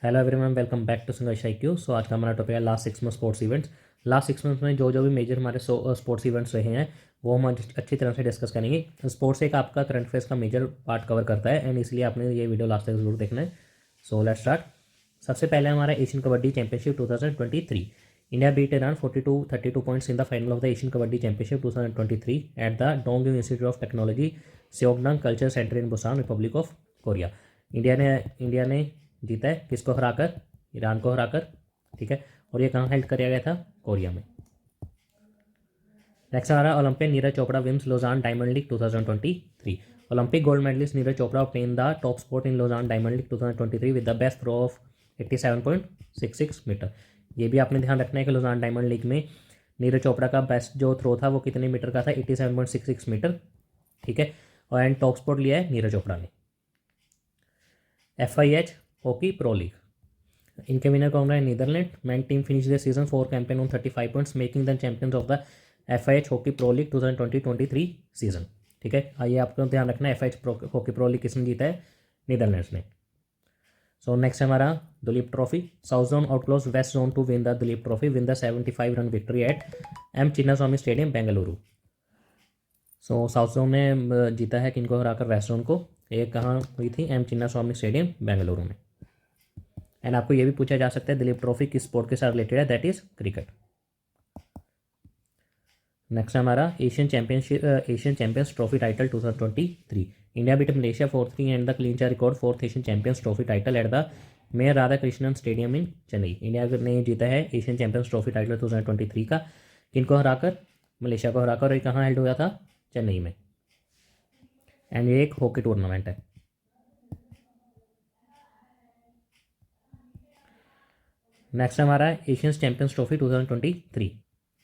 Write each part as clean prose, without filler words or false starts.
Hello everyone, welcome back to Sangharsh IQ। So आज का हमारा टॉपिक है last 6 month sports events. Last 6 months में जो भी मेजर हमारे स्पोर्ट्स इवेंट्स रहे हैं वो हम अच्छी तरह से डिस्कस करेंगे। स्पोर्ट्स एक आपका करंट अफेयर्स का मेजर पार्ट कवर करता है एंड इसलिए आपने ये वीडियो लास्ट तक जरूर देखना है। So let's start. सबसे पहले हमारा Asian kabaddi championship 2023। India beat Iran 42-32 points in the final of the Asian kabaddi championship 2023 at the Dongeui institute of technology Seokdang culture centre in Busan, Republic of Korea. India ने जीता है किसको हराकर? Iran को हराकर। ठीक है, और ये कहाँ हेल्ड किया गया था? कोरिया में। नेक्स्ट हमारा Olympian Neeraj Chopra wins Lausanne diamond league 2023। Olympic gold medalist Neeraj Chopra obtained the top spot in Lausanne diamond league 2023 with the best throw of 87.66 metre. ये भी आपने ध्यान रखना है कि लोजान डायमंड लीग में नीरज चोपड़ा का बेस्ट जो थ्रो था वो कितने मीटर का था? 87.66 मीटर। ठीक है, और एंड टॉप स्पॉट लिया है नीरज चोपड़ा ने। FIH हॉकी प्रो लीग, इनके विनर कौन रहा है? Netherland. Man team finish the season 4 campaign on 35 points making the champions of the FIH hockey pro league 2020-23 season. ठीक है, आइए आपको ध्यान रखना है FIH हॉकी प्रो लीग किसने जीता है? नीदरलैंड्स ने। सो नेक्स्ट हमारा Duleep trophy. South zone outclass west zone to win the Duleep trophy, win the 75 run victory at M Chinnaswamy stadium Bengaluru. So south zone ने जीता है किनको हराकर? वेस्ट जोन को। ये कहाँ हुई थी? M चिन्नास्वामी स्टेडियम बेंगलुरु में। एंड आपको ये भी पूछा जा सकता है दिलीप ट्रॉफी किस स्पोर्ट के साथ रिलेटेड है? That is cricket. नेक्स्ट हमारा Asian champions trophy title 2023। India beat Malaysia 4-3 and the clean chart record fourth Asian champions trophy title at the mayor Radha Krishnan stadium in Chennai. India ने जीता है एशियन चैंपियंस ट्रॉफी टाइटल 2023 का किनको हराकर? Malaysia को हराकर। और ये कहाँ हेल्ड हुआ था? चेन्नई में। एंड ये एक हॉकी टूर्नामेंट है। नेक्स्ट हमारा एशियन चैंपियंस ट्रॉफी 2023।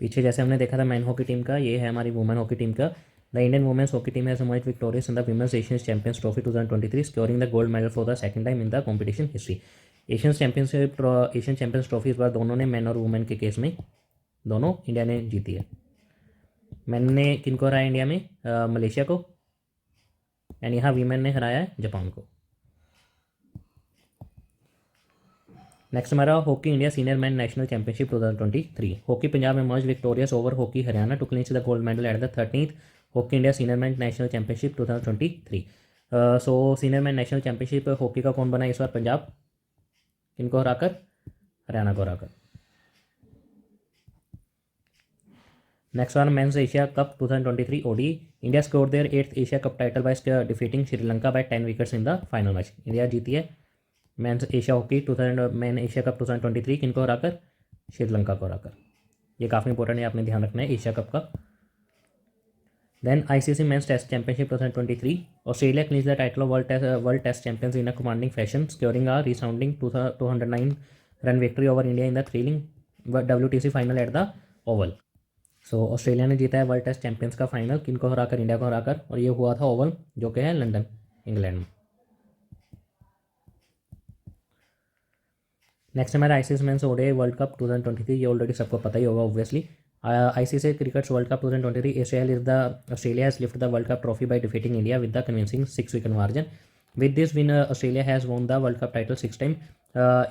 पीछे जैसे हमने देखा था मैन हॉकी टीम का, ये है हमारी वुमेन हॉकी टीम का। The Indian women's hockey team has emerged victorious in the women's Asian champions trophy 2023 scoring the gold medal for the second time in the competition history. Asian champions trophy इस बार दोनों ने man और women के case में दोनों India ने जीती है। मैन ने किनको हराया इंडिया में? मलेशिया को। एंड यहाँ वीमेन ने हराया है जापान को। नेक्स्ट हमारा hockey India senior man national championship 2023। Hockey Punjab emerge victorious over hockey Haryana to clinch the gold medal at the 13th hockey India senior man national championship 2023। So senior man national championship hockey का कौन बना इस बार? पंजाब। किनको हराकर? हरियाणा को हराकर। Next one men's Asia cup 2023 ODI। India score their 8th Asia cup title by defeating Sri Lanka by 10 wickets in the final match. India जीती है men's Asia hockey 2000 man Asia cup 2023 किनको हराकर? श्रीलंका को हराकर। ये काफ़ी इंपॉर्टेंट है, आपने ध्यान रखना है एशिया कप का। Then ICC men's test championship 2023। Australia cleans the title of world test champions in a commanding fashion scoring a resounding 209 run victory over India in the thrilling WTC final at the Oval. So Australia ने जीता है world test champions का final किनको हराकर? India को हराकर। और ये हुआ था ओवल जो कि है लंदन, इंग्लैंड में। नेक्स्ट हमारा ICC men's ODI world cup 2023। ये ऑलरेडी सबको पता ही होगा obviously. ICC cricket world cup 2023 Australia has lift the world cup trophy by defeating India with the convincing 6 wicket margin. With this win Australia has won the world cup title 6 time.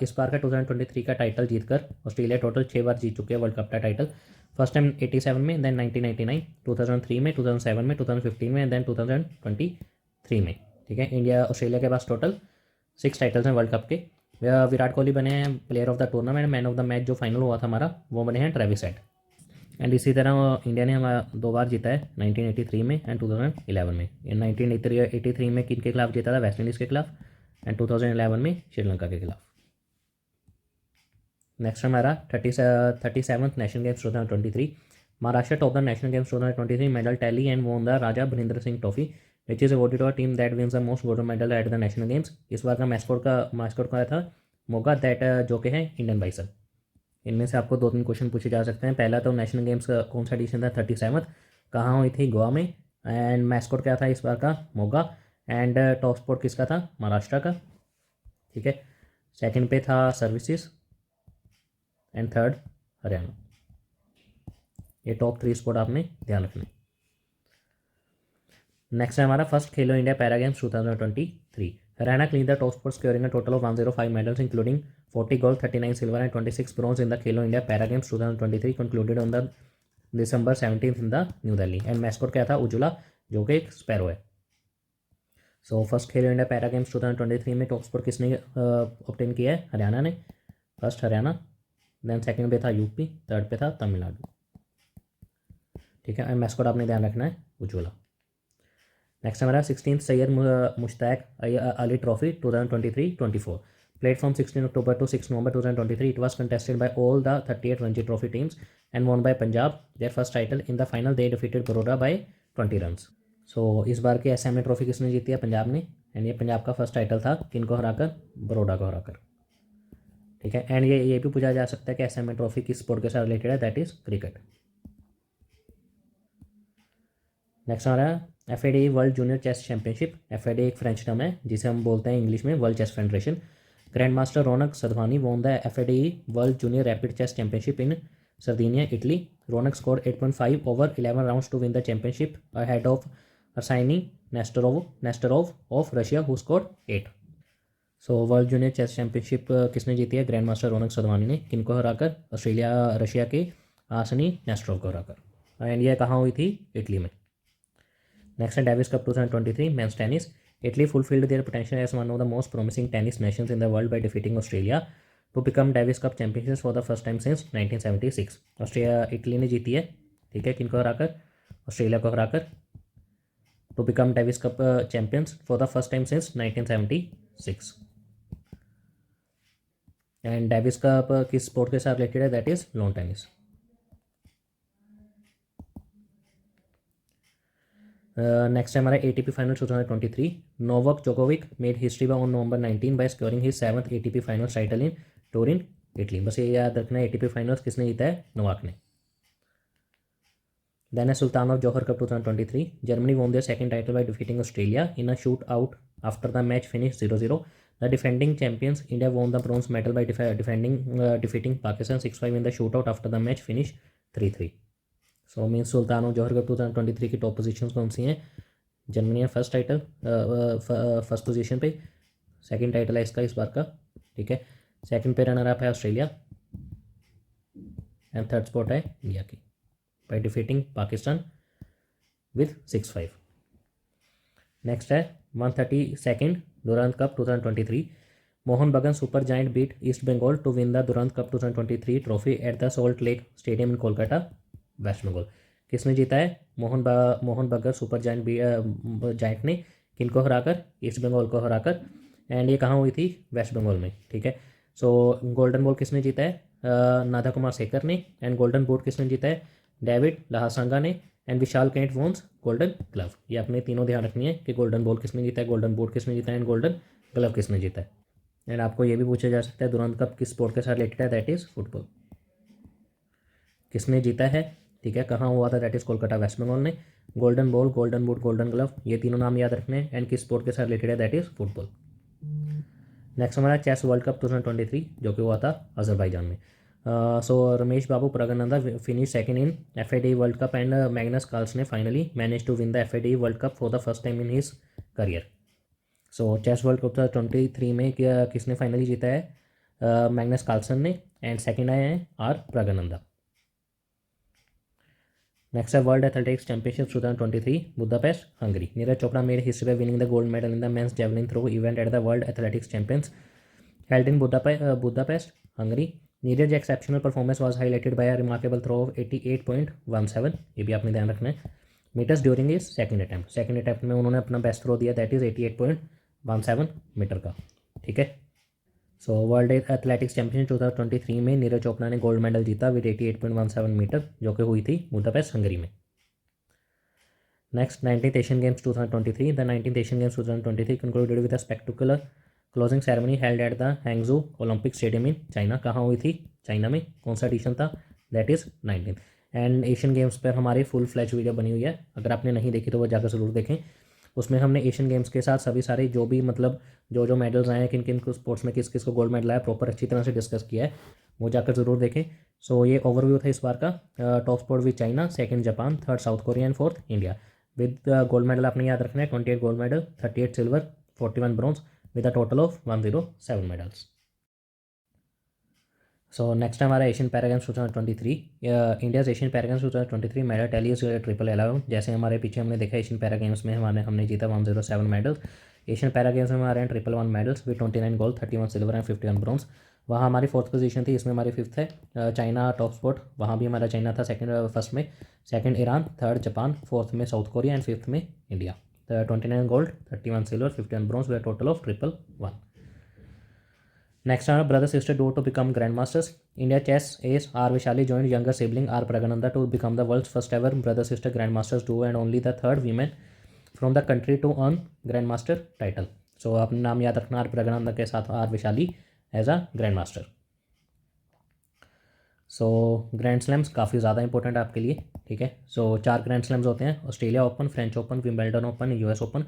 इस बार का 2023 का title जीतकर Australia total 6 बार जीत चुके हैं world cup का title. First time 87 में, then 1999, 2003 में, 2007 में, 2015 में, देन 2023 में। ठीक है, इंडिया ऑस्ट्रेलिया के पास टोटल 6 टाइटल्स हैं वर्ल्ड कप के। विराट कोहली बने हैं player of the tournament. Man of the match जो फाइनल हुआ था हमारा वो बने हैं ट्रेविस हेड। एंड इसी तरह इंडिया ने हमारा 2 बार जीता है 1983 में एंड 2011 में। 1983 में किन के खिलाफ जीता था? वेस्ट इंडीज़ के खिलाफ। एंड 2011 में श्रीलंका के खिलाफ। नेक्स्ट हमारा 37th national games 2023। Maharashtra top the national games 2023 medal tally and won the Raja Bhalindra Singh trophy which is awarded to a team that wins the most gold medal at the national games. इस बार का mascot का था Moga that जो कि है Indian bison. इनमें से आपको 2-3 क्वेश्चन पूछे जा सकते हैं। पहला तो नेशनल गेम्स का कौन सा एडिशन था? 37th। कहाँ हुई थी? गोवा में। एंड मैस्कॉट क्या था इस बार का? मोगा। एंड टॉप स्पोर्ट किसका था? महाराष्ट्र का। ठीक है, सेकंड पे था सर्विसेज एंड थर्ड हरियाणा। ये टॉप 3 स्पोर्ट आपने ध्यान रखना है। नेक्स्ट है हमारा first Khelo India para games 2023। Haryana clean the top sport scoring a total of 105 medals including 40 gold, 39 silver and 26 bronze in the Khelo India para games 2023 concluded on the December 17th in the New Delhi. And mascot क्या था? उज्ज्वला, जो कि एक sparrow है। So first Khelo India para games 2023 में top score किसने obtain किया है? हरियाणा ने। फर्स्ट हरियाणा, देन सेकंड पे था यूपी, थर्ड पे था तमिलनाडु। ठीक है, एंड मैस्कॉट आपने ध्यान रखना है उज्ज्वला। नेक्स्ट हमारा 16th Syed Mushtaq Ali trophy 2023-24 played from 16 October to 6 November 2023. It was contested by all the 38 Ranji Trophy teams and won by Punjab. Their first title in the final they defeated Baroda by 20 runs. So इस बार की SMA trophy किसने जीती है? पंजाब ने। And ये पंजाब का first title था, किनको हराकर? बड़ौदा को हराकर। ठीक है, एंड ये भी पूछा जा सकता है कि एसएमए ट्रॉफी किस स्पोर्ट के साथ रिलेटेड है? That is cricket. नेक्स्ट हमारा FIDE world junior chess championship. FIDE एक फ्रेंच टर्म है जिसे हम बोलते हैं इंग्लिश में world chess federation. Grand master Raunak Sadhwani won the FIDE world junior rapid chess championship in Sardinia, Italy. Ronak scored 8.5 over 11 rounds to win the championship ahead of Arseniy Nesterov of Russia who scored 8. So world junior chess championship किसने जीती है? Grand master Raunak Sadhwani ने। किनको हराकर? Russia के Arseny Nesterov को हराकर। And ये कहाँ हुई थी? इटली में। नेक्स्ट है Davis cup 2023 men's tennis. Italy fulfilled their potential as one of the most promising tennis nations in the world by defeating Australia to become Davis Cup champions for the first time since 1976. Australia Italy ने जीती है। ठीक है, किनको हराकर? Australia को हराकर। To become Davis cup champions for the first time since 1976। And Davis cup किस स्पोर्ट के साथ रिलेटेड है? That is lawn tennis. Next है हमारा ATP final 2023। Novak Djokovic made history on November 19 by scoring his 7th ATP finals title in Turin, Italy. बस ये याद रखना है, ATP फाइनल्स किसने जीता है? नोवाक ने। देन है sultan of Johor cup 2023। Germany won their second title by defeating Australia in a shootout after the match finish 0-0। The defending champions India won the bronze medal by defeating Pakistan 6-5 in the shootout after the match finish 3-3। So मीन sultan of Johor cup 2023 की top positions कौन सी हैं? Germany है first title, first position पे। Second title है इसका इस बार का। ठीक है, सेकंड पे रनर अप है ऑस्ट्रेलिया एंड थर्ड स्पॉट है इंडिया की by defeating Pakistan with 6-5। Next है 132nd Durand cup 2023। Mohun Bagan super giant beat East Bengal to win the Durand cup 2023 trophy at the Salt Lake stadium in Kolkata, West Bengal. किसने जीता है? Mohan Bagan super giant ने। किनको हराकर? East Bengal को हराकर। एंड ये कहाँ हुई थी? वेस्ट बंगाल में। ठीक है, सो गोल्डन बॉल किसने जीता है? नाधा कुमार सेकर ने। एंड गोल्डन बूट किसने जीता है? डेविड लहासांगा ने। And Vishal Kaith wins golden glove. ये अपने तीनों ध्यान रखनी है कि गोल्डन बॉल किसने जीता है, गोल्डन बूट किसने जीता है एंड गोल्डन ग्लव किसने जीता है। एंड आपको ये भी पूछा जा सकता है दुरंत कप किस स्पोर्ट के साथ रिलेटेड है? That is football. किसने जीता है? ठीक है, कहाँ हुआ था? That is Kolkata, West Bengal ने। Golden ball, golden boot, golden glove, ये तीनों नाम याद रखने हैं। एंड किस स्पोर्ट के साथ रिलेटेड है? That is football. नेक्स्ट हमारा चेस वर्ल्ड कप 2023 जो कि हुआ था अजरबैजान में। So Ramesh Babu Praggnanandhaa finish second in FIDE world cup and Magnus Carlsen ने finally manage to win the FIDE world cup for the first time in his career. So chess world cup 2023 में किसने finally जीता है? Magnus Carlsen ने। And second आए हैं R Praggnanandhaa. Next है world athletics championship 2023 Budapest, Hungary. Neeraj Chopra made history by winning the gold medal in the men's javelin throw event at the world athletics champions held in Budapest, Hungary. Neeraj exceptional performance was highlighted by a remarkable throw of 88.17, ये भी आपने ध्यान रखना है, metres during his second attempt में उन्होंने अपना best throw दिया, दैट इज 88.17 मीटर का। ठीक है, सो वर्ल्ड एथलेटिक्स चैंपियनशिप 2023 में नीरज चोपड़ा ने गोल्ड मेडल जीता विद 88.17 मीटर, जो कि हुई थी बुदापेस्ट, हंगरी में। Next 19th Asian games 2023। The 19th Asian games 2023 concluded with a spectacular closing ceremony held at the Hangzhou Olympic stadium in China. कहाँ हुई थी? चाइना में। कौन सा एडिशन था? That is 19th। And Asian games पर हमारी फुल फ्लैश वीडियो बनी हुई है, अगर आपने नहीं देखी तो वो जाकर ज़रूर देखें। उसमें हमने एशियन गेम्स के साथ सभी सारे जो भी मतलब जो मेडल्स आए हैं, किन किन स्पोर्ट्स में किस किस को गोल्ड मेडल आया, प्रॉपर अच्छी तरह से डिस्कस किया है, वो जाकर ज़रूर देखें। सो ये ओवरव्यू था इस बार का। Top sport with China, second Japan, third South Korea and fourth India. With gold medal आपने याद रखना है 28 gold medal, 38 silver, 41 bronze, with a total of 107 medals. So next हमारा Asian para games 2023। India's Asian para games 2023 medal tally is 1111। जैसे हमारे पीछे हमने देखा एशियन पैरा गेम्स में हमने जीता 107 मेडल्स। एशियन पैरा गेम्स में हमारे हैं 111 medals with 29 gold, 31 silver and 51 bronze. वहाँ हमारी फोर्थ पोजीशन थी, इसमें हमारी फिफ्थ है। चाइना टॉप स्पॉट, वहाँ भी हमारा चाइना था सेकंड, फर्स्ट में, second Iran, third Japan, fourth में साउथ कोरिया एंड फिफ्थ में India. 29 gold, 31 silver, 51 bronze with total of 111। Next are brother sister duo to become grandmasters. India chess ace R Vishali joined younger sibling R Pragananda to become the world's first ever brother sister grandmasters duo and only the third women from the country to earn grandmaster title. So अपना नाम याद रखना, R Pragananda के साथ R Vishali as a grandmaster. So grand slams काफ़ी ज़्यादा important है आपके लिए, ठीक है। सो 4 ग्रैंड स्लैम्स होते हैं, Australia open, French open, Wimbledon open, US open.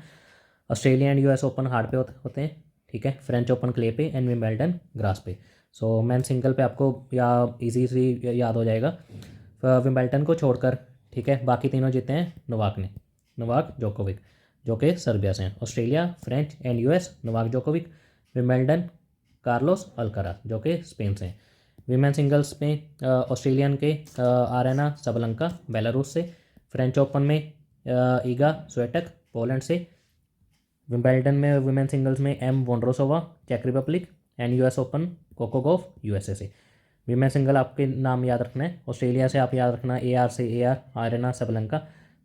Australia and US open hard पे होते हैं, ठीक है। फ्रेंच ओपन क्ले पे एंड विंबलडन ग्रास पे। सो मैन सिंगल पे आपको या इजी याद हो जाएगा विंबलडन को छोड़कर, ठीक है। बाकी तीनों जीते हैं नोवाक जोकोविक जो कि सर्बिया से हैं। Australia, French and US Novak Djokovic, Wimbledon Carlos Alcaraz जो कि स्पेन से हैं। वीमेन सिंगल्स में ऑस्ट्रेलियन के आरेना सबलंका बेलारूस से, फ्रेंच ओपन में ईगा स्वेटक पोलैंड से, विंबलडन में वुमेन सिंगल्स में एम वोंड्रोसोवा चेक Republic and US open Coco Gauff USA से। वीमेन सिंगल आपके नाम याद रखना है, ऑस्ट्रेलिया से आप याद रखना AR से AR आरेना सबलंका,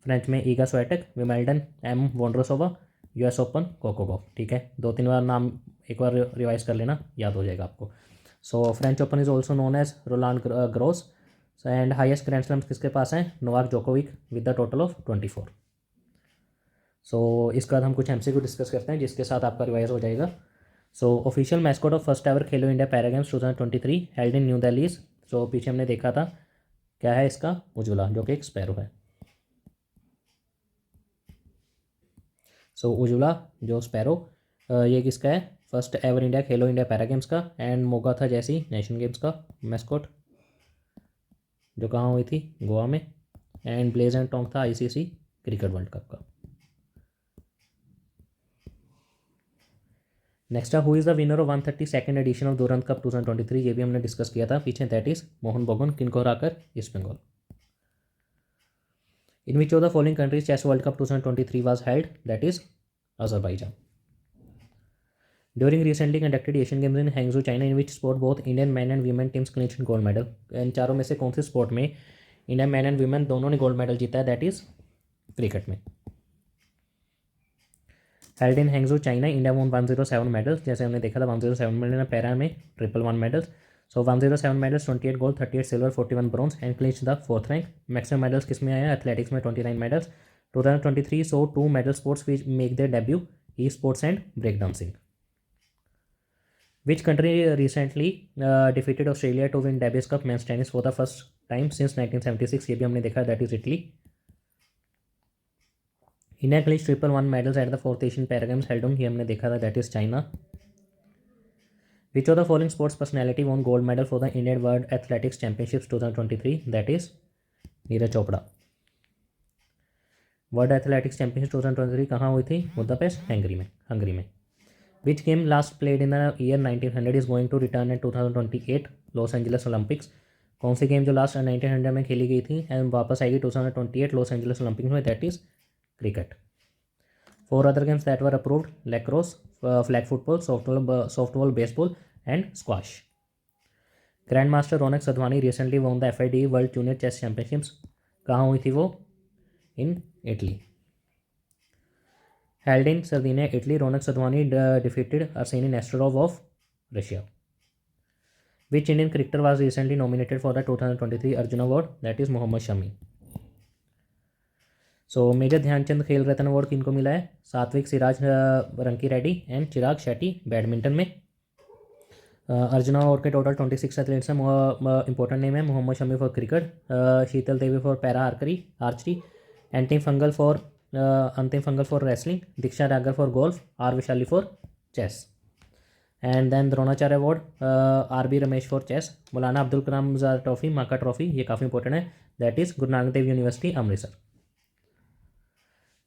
फ्रेंच में Iga Swiatek, Wimbledon M Vondrousova, US open Coco Gauff, ठीक है। 2-3 बार नाम एक बार रिवाइज कर लेना, याद हो जाएगा आपको। So French Open is also known as Roland Garros and highest grand slams किसके पास हैं? Novak Djokovic with the total of 24। So इसके बाद हम कुछ एमसीक्यू डिस्कस करते हैं जिसके साथ आपका रिवाइज हो जाएगा। So official mascot of first ever Khelo India para games 2023 held in New Delhi. So पीछे हमने देखा था, क्या है इसका? उज्ज्वला, जो कि एक स्पैरो है। सो उज्ज्वला जो स्पैरो ये किसका है? फर्स्ट एवर इंडिया खेलो इंडिया पैरा गेम्स का। एंड मोगा था जैसी नेशनल गेम्स का मैस्कॉट, जो कहाँ हुई थी? गोवा में। एंड ब्लेज एंड टोंग था ICC क्रिकेट वर्ल्ड कप का। Next who is the winner of 132nd edition of Durand cup 2023? ये भी हमने डिस्कस किया था पीछे, दैट इज मोहन बगान, किनको हराकर? East Bengal. In which of the following countries chess world cup 2023 was held? That is Azerbaijan. During recently conducted Asian games in Hangzhou China in which sport both Indian men and women teams clinched gold medal? इन चारों में से कौन से sport में Indian men and women दोनों ने gold medal जीता है? दैट इज क्रिकेट में। Held in Hangzhou China, India won 107 medals. जैसे हमने देखा था 107 मेडल, पैरा में 111 medals. So 107 medals, 28 gold, 38 silver, 41 bronze and clinch the fourth rank. Maximum medals किस में आए हैं? एथलेटिक्स में 29 medals 2023। So 2 medal sports which make their debut, esports and break dancing. Which country recently defeated Australia to win Davis cup men's tennis for the first time since 1976? ये भी हमने देखा, that is Italy. India clinch 111 medals at the 4th Asian para games held on, ये हमने देखा था, that is China. Which of the following sports personality won gold medal for the Indian world athletics championships 2023? That is Neeraj Chopra. World athletics championship 2023 कहाँ हुई थी? Budapest, Hungary में। Which game last played in the year 1900 is going to return in 2028 Los Angeles Olympics? कौन सी game जो last 1900 में खेली गई थी एंड वापस आएगी 2028 लॉस एंजलिस ओलंपिक्स में? That is cricket. 4 other games that were approved: lacrosse, flag football, softball, baseball, and squash. Grandmaster Raunak Sadhwani recently won the FIDE World Junior Chess Championships. कहाँ हुई थी वो? In Italy. Held in Sardinia, Italy, Raunak Sadhwani defeated Arseniy Nesterov of Russia. Which Indian cricketer was recently nominated for the 2023 Arjuna Award? That is Mohammad Shami. So major Dhyan Chand Khel Ratna award किनको मिला है? Satwik Sairaj Rankireddy and Chirag Shetty badminton में। Arjuna award के total 26 athletes हैं। Important name है Mohammad Shami for cricket, Sheetal Devi for para archery, Antim Panghal for wrestling, Diksha Dagar for golf, R Vaishali for chess. And then Dronacharya award RB Ramesh for chess. Maulana Abul Kalam trophy, MAKA trophy, ये काफ़ी important है, that is Guru Nanak Dev university Amritsar.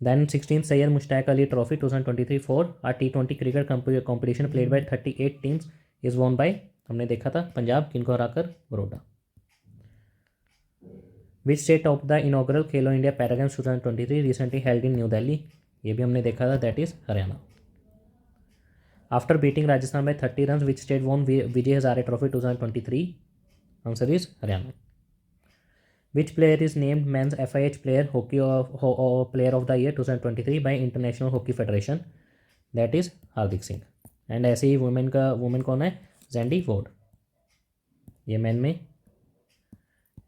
Then 16th Syed Mushtaq Ali Trophy 2023 for a T20 cricket competition played by 38 teams is won by, हमने देखा था पंजाब, किनको हराकर, Baroda. Which state of the inaugural Khelo India Para Games 2023 recently held in New Delhi? ये भी हमने देखा था, that is Haryana. After beating Rajasthan by 30 runs, which state won Vijay Hazare Trophy 2023? Answer is Haryana. Which player is named Men's FIH Player Player of the Year 2023 by International Hockey Federation? That is Hardik Singh. And ऐसे ही women कौन है? Xan de Waard. ये man में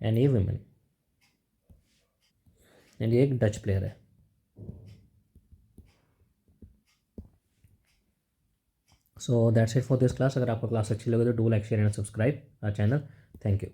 and ये women. And ये एक Dutch player है. So that's it for this class. अगर आपको क्लास अच्छी लगे तो do like share and subscribe our channel. Thank you.